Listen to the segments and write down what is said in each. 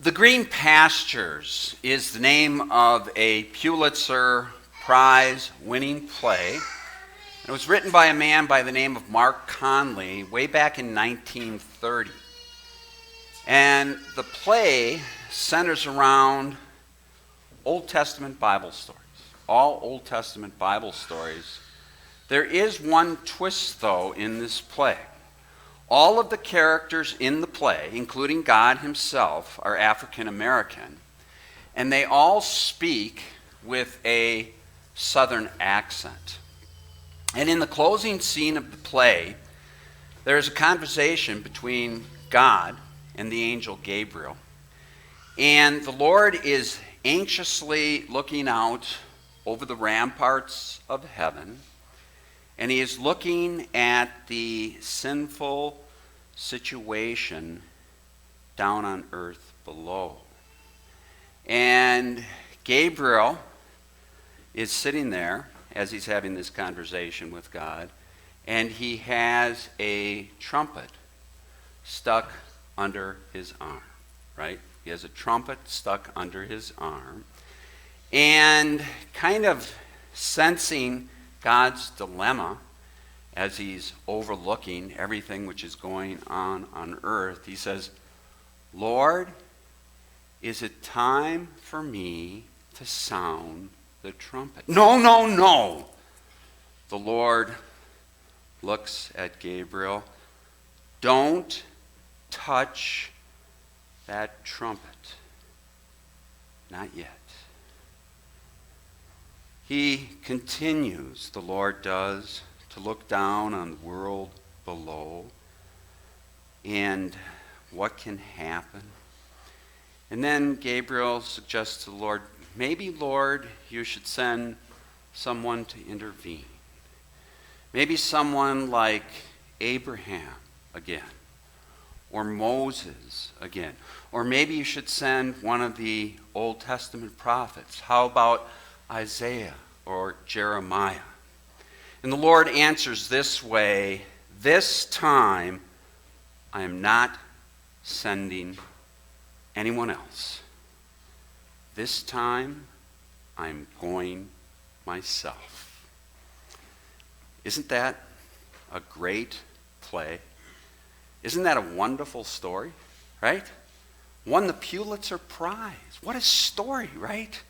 The Green Pastures is the name of a Pulitzer Prize winning play. It was written by a man by the name of Mark Conley way back in 1930. And the play centers around Old Testament Bible stories, all Old Testament Bible stories. There is one twist, though, in this play. All of the characters in the play, including God himself, are African American, and they all speak with a Southern accent. And in the closing scene of the play, there is a conversation between God and the angel Gabriel. And the Lord is anxiously looking out over the ramparts of heaven, and he is looking at the sinful situation down on earth below. And Gabriel is sitting there as he's having this conversation with God, and he has a trumpet stuck under his arm, right? He has a trumpet stuck under his arm, and kind of sensing God's dilemma as he's overlooking everything which is going on earth, he says, "Lord, is it time for me to sound the trumpet?" No, no, no. The Lord looks at Gabriel. Don't touch that trumpet. Not yet. He continues, the Lord does, to look down on the world below and what can happen. And then Gabriel suggests to the Lord, maybe, Lord, you should send someone to intervene. Maybe someone like Abraham again, or Moses again. Or maybe you should send one of the Old Testament prophets. How about Isaiah or Jeremiah? And the Lord answers this way, this time I am not sending anyone else. This time I'm going myself. Isn't that a great play? Isn't that a wonderful story, right? Won the Pulitzer Prize. What a story, right?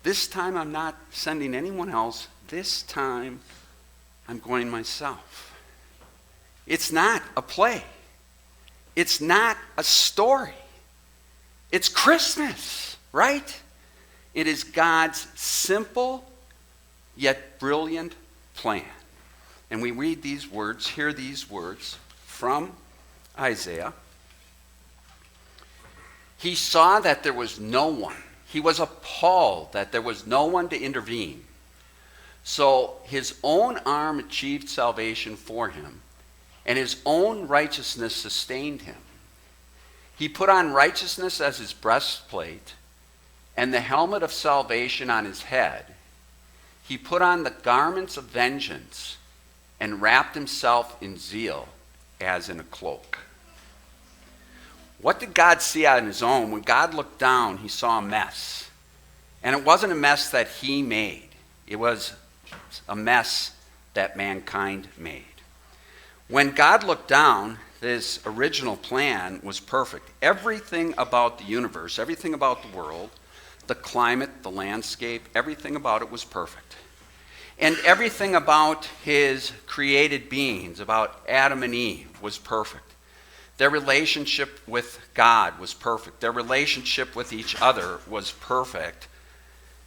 This time I'm not sending anyone else. This time I'm going myself. It's not a play. It's not a story. It's Christmas, right? It is God's simple yet brilliant plan. And we read these words, hear these words from Isaiah. He saw that there was no one. He was appalled that there was no one to intervene. So his own arm achieved salvation for him, and his own righteousness sustained him. He put on righteousness as his breastplate, and the helmet of salvation on his head. He put on the garments of vengeance, and wrapped himself in zeal as in a cloak. What did God see on his own? When God looked down, he saw a mess. And it wasn't a mess that he made. It was a mess that mankind made. When God looked down, this original plan was perfect. Everything about the universe, everything about the world, the climate, the landscape, everything about it was perfect. And everything about his created beings, about Adam and Eve, was perfect. Their relationship with God was perfect. Their relationship with each other was perfect.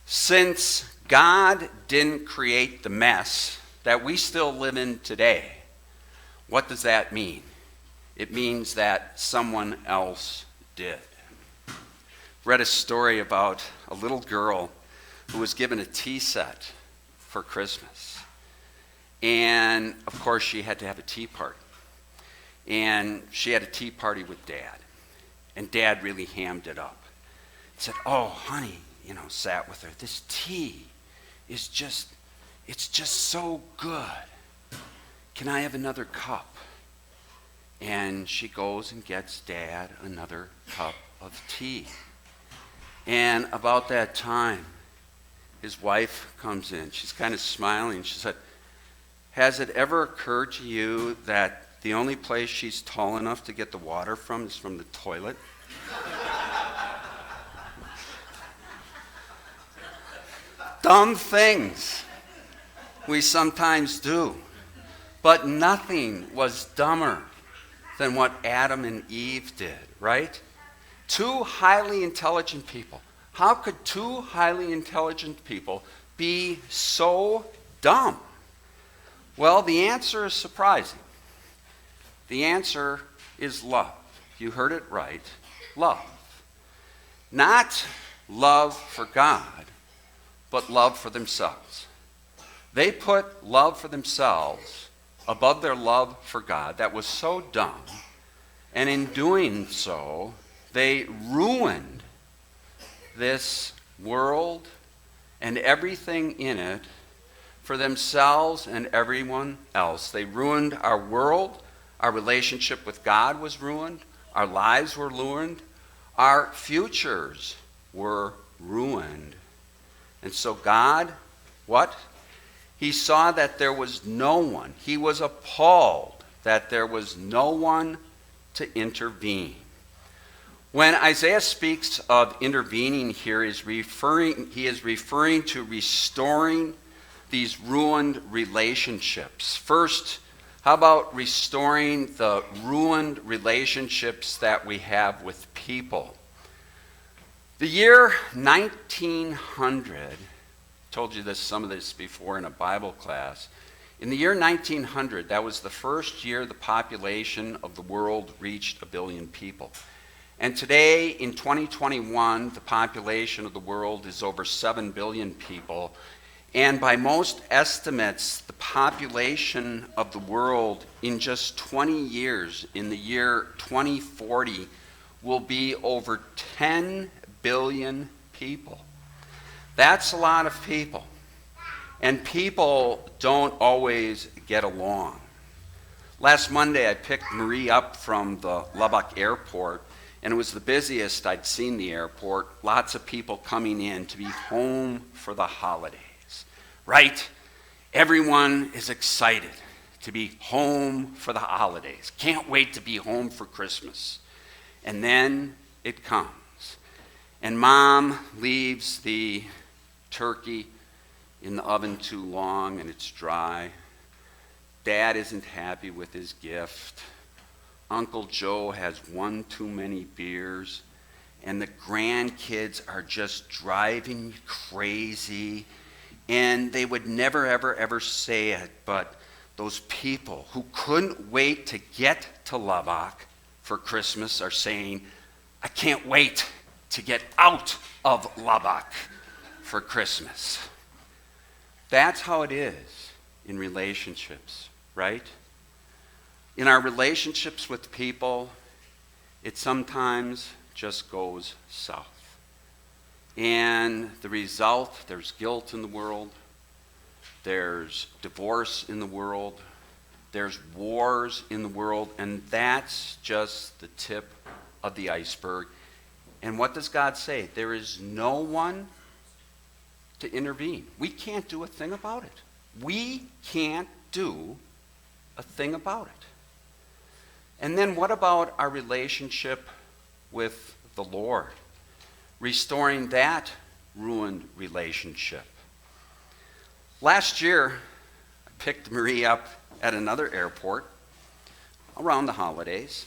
Since God didn't create the mess that we still live in today, what does that mean? It means that someone else did. I read a story about a little girl who was given a tea set for Christmas. And of course she had to have a tea party. And she had a tea party with Dad. And Dad really hammed it up. He said, "Oh, honey," sat with her, "this tea is just so good. Can I have another cup?" And she goes and gets Dad another cup of tea. And about that time, his wife comes in. She's kind of smiling. She said, "Has it ever occurred to you that the only place she's tall enough to get the water from is from the toilet?" Dumb things we sometimes do. But nothing was dumber than what Adam and Eve did, right? Two highly intelligent people. How could two highly intelligent people be so dumb? Well, the answer is surprising. The answer is love. You heard it right. Love. Not love for God, but love for themselves. They put love for themselves above their love for God. That was so dumb. And in doing so, they ruined this world and everything in it for themselves and everyone else. They ruined our world. Our relationship with God was ruined. Our lives were ruined. Our futures were ruined. And so God, what? He saw that there was no one. He was appalled that there was no one to intervene. When Isaiah speaks of intervening here, he is referring to restoring these ruined relationships. First, how about restoring the ruined relationships that we have with people? The year 1900, told you some of this before in a Bible class. In the year 1900, that was the first year the population of the world reached 1 billion people. And today, in 2021, the population of the world is over 7 billion people. And by most estimates, the population of the world in just 20 years, in the year 2040, will be over 10 billion people. That's a lot of people. And people don't always get along. Last Monday, I picked Marie up from the Lubbock airport, and it was the busiest I'd seen the airport. Lots of people coming in to be home for the holidays, right? Everyone is excited to be home for the holidays. Can't wait to be home for Christmas. And then it comes. And Mom leaves the turkey in the oven too long and it's dry. Dad isn't happy with his gift. Uncle Joe has one too many beers. And the grandkids are just driving crazy. And they would never, ever say it, but those people who couldn't wait to get to Lubbock for Christmas are saying, "I can't wait to get out of Lubbock for Christmas." That's how it is in relationships, right? In our relationships with people, it sometimes just goes south. And the result, there's guilt in the world, there's divorce in the world, there's wars in the world, and that's just the tip of the iceberg. And what does God say? There is no one to intervene. We can't do a thing about it. We can't do a thing about it. And then what about our relationship with the Lord? Restoring that ruined relationship. Last year, I picked Marie up at another airport around the holidays,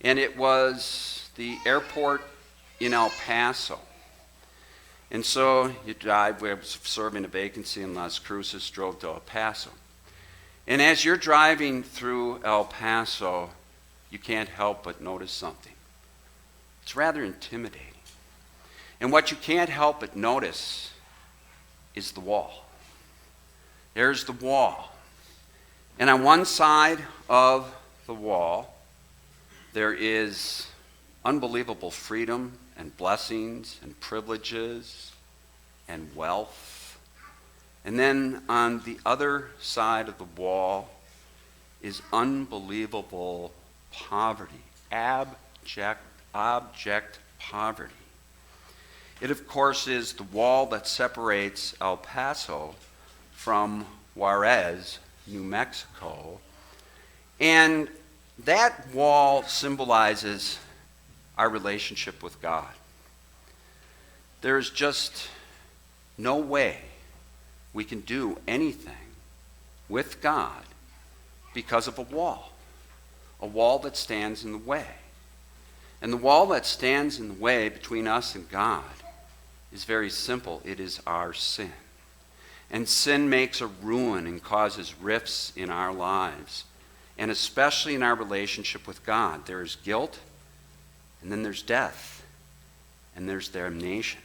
and it was the airport in El Paso. And so you drive, we were serving a vacancy in Las Cruces, drove to El Paso. And as you're driving through El Paso, you can't help but notice something. It's rather intimidating. And what you can't help but notice is the wall. There's the wall. And on one side of the wall, there is unbelievable freedom and blessings and privileges and wealth. And then on the other side of the wall is unbelievable poverty, abject abject poverty. It, of course, is the wall that separates El Paso from Juarez, New Mexico. And that wall symbolizes our relationship with God. There's just no way we can do anything with God because of a wall that stands in the way. And the wall that stands in the way between us and God is very simple. It is our sin. And sin makes a ruin and causes rifts in our lives, and especially in our relationship with God. There is guilt, and then there's death, and there's damnation.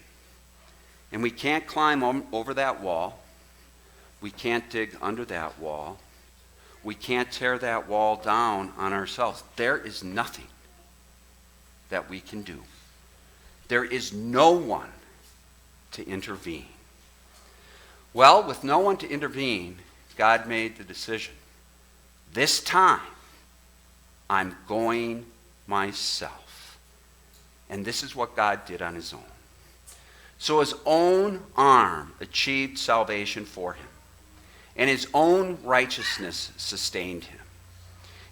And we can't climb over that wall. We can't dig under that wall. We can't tear that wall down on ourselves. There is nothing that we can do. There is no one to intervene. Well, with no one to intervene, God made the decision. This time, I'm going myself. And this is what God did on his own. So his own arm achieved salvation for him, and his own righteousness sustained him.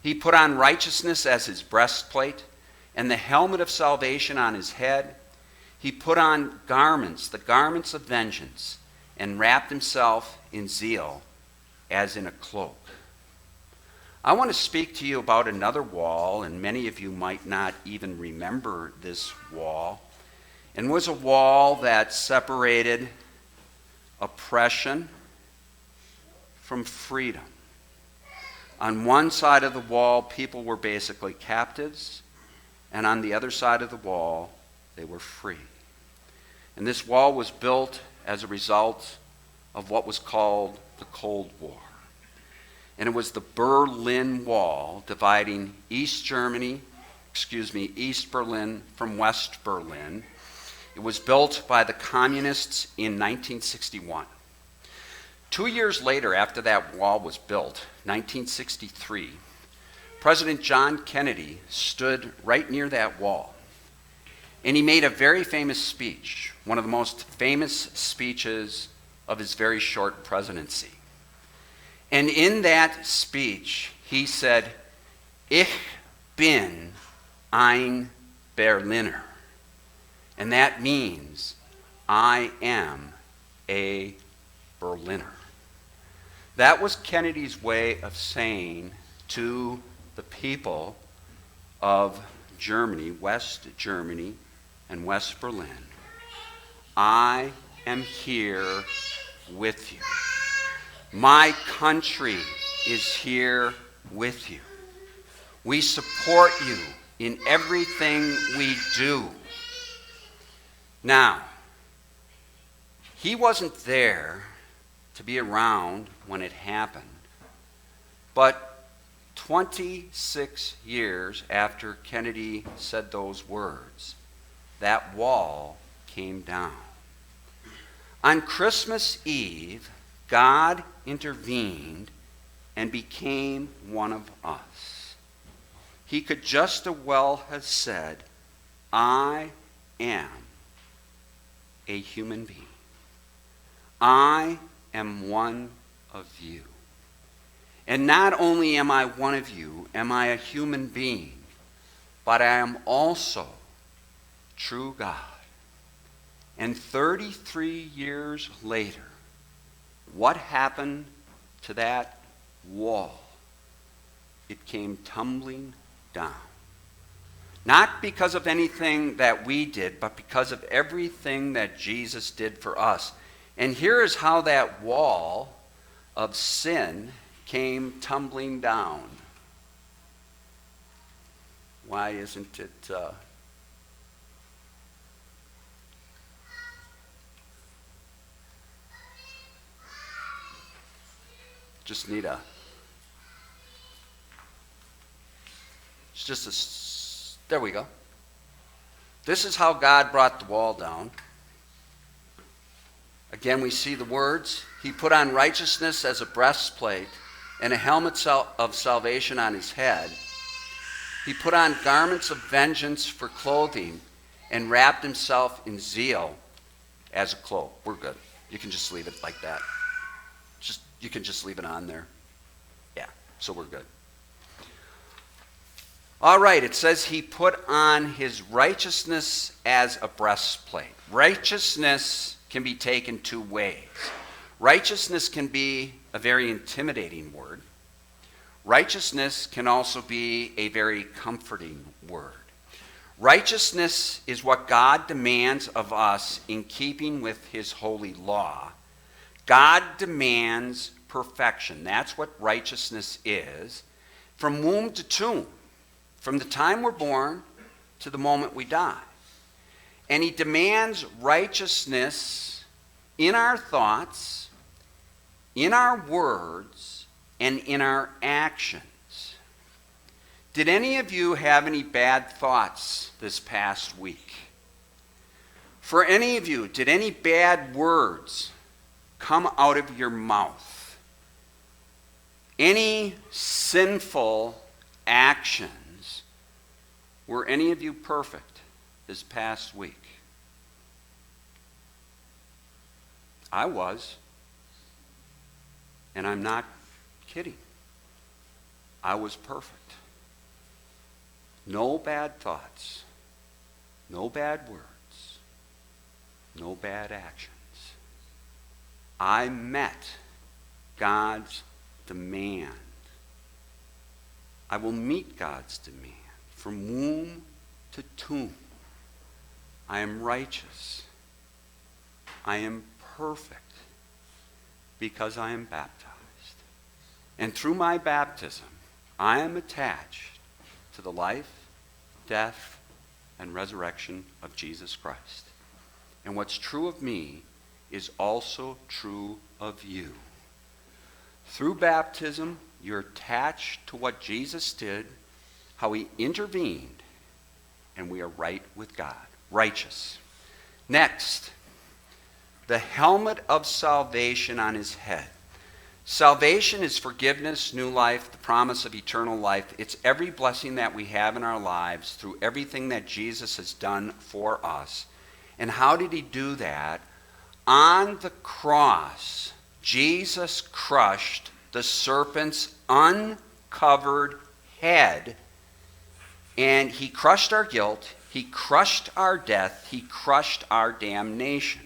He put on righteousness as his breastplate, and the helmet of salvation on his head. He put on garments, the garments of vengeance, and wrapped himself in zeal as in a cloak. I want to speak to you about another wall, and many of you might not even remember this wall. And it was a wall that separated oppression from freedom. On one side of the wall, people were basically captives, and on the other side of the wall, they were free. And this wall was built as a result of what was called the Cold War. And it was the Berlin Wall dividing East Berlin from West Berlin. It was built by the communists in 1961. 2 years later, after that wall was built, 1963, President John Kennedy stood right near that wall. And he made a very famous speech, one of the most famous speeches of his very short presidency. And in that speech, he said, "Ich bin ein Berliner." And that means, I am a Berliner. That was Kennedy's way of saying to the people of Germany, West Germany and West Berlin, I am here with you. My country is here with you. We support you in everything we do. Now, he wasn't there to be around when it happened, but 26 years after Kennedy said those words, that wall came down. On Christmas Eve, God intervened and became one of us. He could just as well have said, I am a human being. I am one of you. And not only am I one of you, am I a human being, but I am also true God. And 33 years later, what happened to that wall? It came tumbling down. Not because of anything that we did, but because of everything that Jesus did for us. And here is how that wall of sin came tumbling down. Why isn't it... Just need a... It's just a... There we go. This is how God brought the wall down. Again, we see the words. He put on righteousness as a breastplate and a helmet of salvation on his head. He put on garments of vengeance for clothing and wrapped himself in zeal as a cloak. We're good. You can just leave it like that. You can just leave it on there. Yeah, so we're good. All right, it says he put on his righteousness as a breastplate. Righteousness can be taken two ways. Righteousness can be a very intimidating word. Righteousness can also be a very comforting word. Righteousness is what God demands of us in keeping with his holy law. God demands perfection. That's what righteousness is. From womb to tomb, from the time we're born to the moment we die. And he demands righteousness in our thoughts, in our words, and in our actions. Did any of you have any bad thoughts this past week? For any of you, did any bad words come out of your mouth? Any sinful actions? Were any of you perfect this past week? I was. And I'm not kidding. I was perfect. No bad thoughts. No bad words. No bad actions. I met God's demand. I will meet God's demand. From womb to tomb, I am righteous. I am perfect because I am baptized. And through my baptism, I am attached to the life, death, and resurrection of Jesus Christ. And what's true of me is also true of you. Through baptism, you're attached to what Jesus did, how he intervened, and we are right with God, righteous. Next, the helmet of salvation on his head. Salvation is forgiveness, new life, the promise of eternal life. It's every blessing that we have in our lives through everything that Jesus has done for us. And how did he do that? On the cross, Jesus crushed the serpent's uncovered head. And he crushed our guilt, he crushed our death, he crushed our damnation.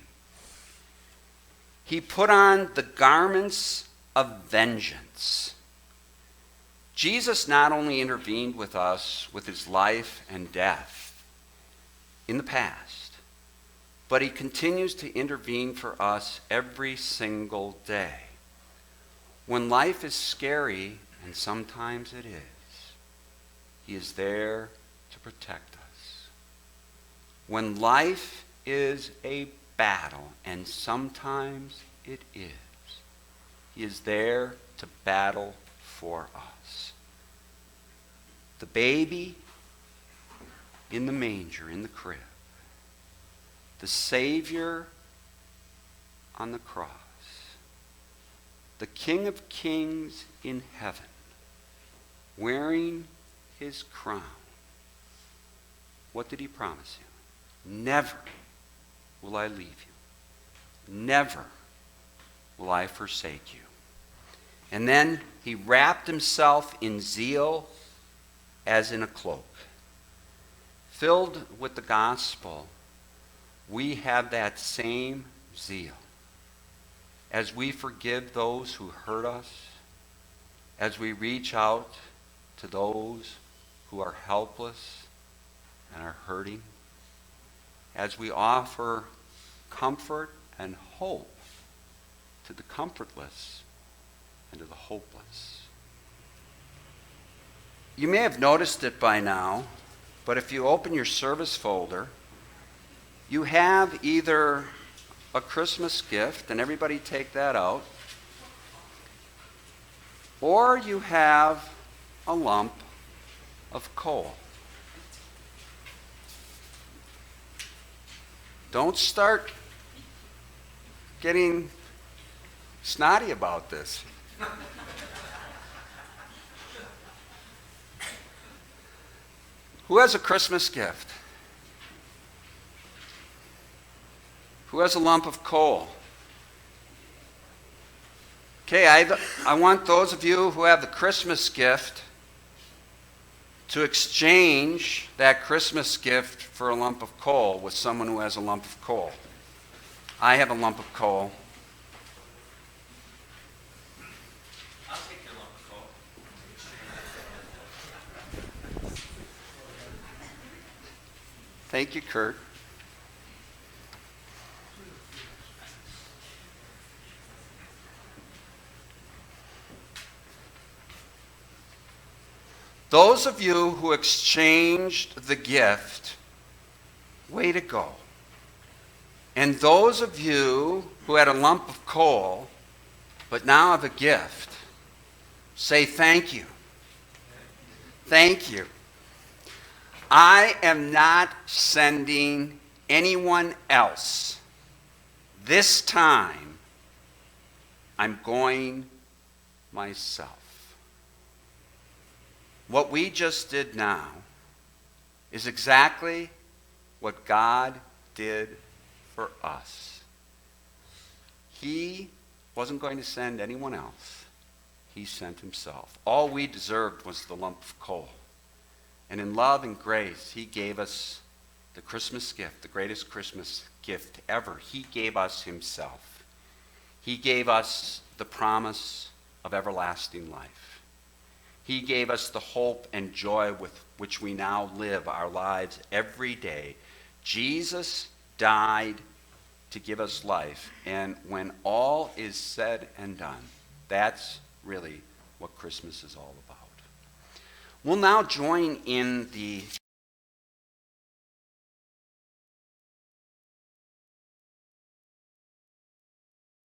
He put on the garments of vengeance. Jesus not only intervened with us with his life and death in the past, but he continues to intervene for us every single day. When life is scary, and sometimes it is, he is there to protect us. When life is a battle, and sometimes it is, he is there to battle for us. The baby in the manger, in the crib. The Savior on the cross. The King of Kings in heaven, wearing his crown. What did he promise you? Never will I leave you. Never will I forsake you. And then he wrapped himself in zeal as in a cloak. Filled with the gospel, we have that same zeal. As we forgive those who hurt us, as we reach out to those who are helpless and are hurting, as we offer comfort and hope to the comfortless and to the hopeless. You may have noticed it by now, but if you open your service folder, you have either a Christmas gift, and everybody take that out, or you have a lump of coal. Don't start getting snotty about this. Who has a Christmas gift? Who has a lump of coal? Okay, I want those of you who have the Christmas gift to exchange that Christmas gift for a lump of coal with someone who has a lump of coal. I have a lump of coal. I'll take your lump of coal. Thank you, Kurt. Those of you who exchanged the gift, way to go. And those of you who had a lump of coal, but now have a gift, say thank you. Thank you. I am not sending anyone else. This time, I'm going myself. What we just did now is exactly what God did for us. He wasn't going to send anyone else. He sent himself. All we deserved was the lump of coal. And in love and grace, he gave us the Christmas gift, the greatest Christmas gift ever. He gave us himself. He gave us the promise of everlasting life. He gave us the hope and joy with which we now live our lives every day. Jesus died to give us life. And when all is said and done, that's really what Christmas is all about. We'll now join in the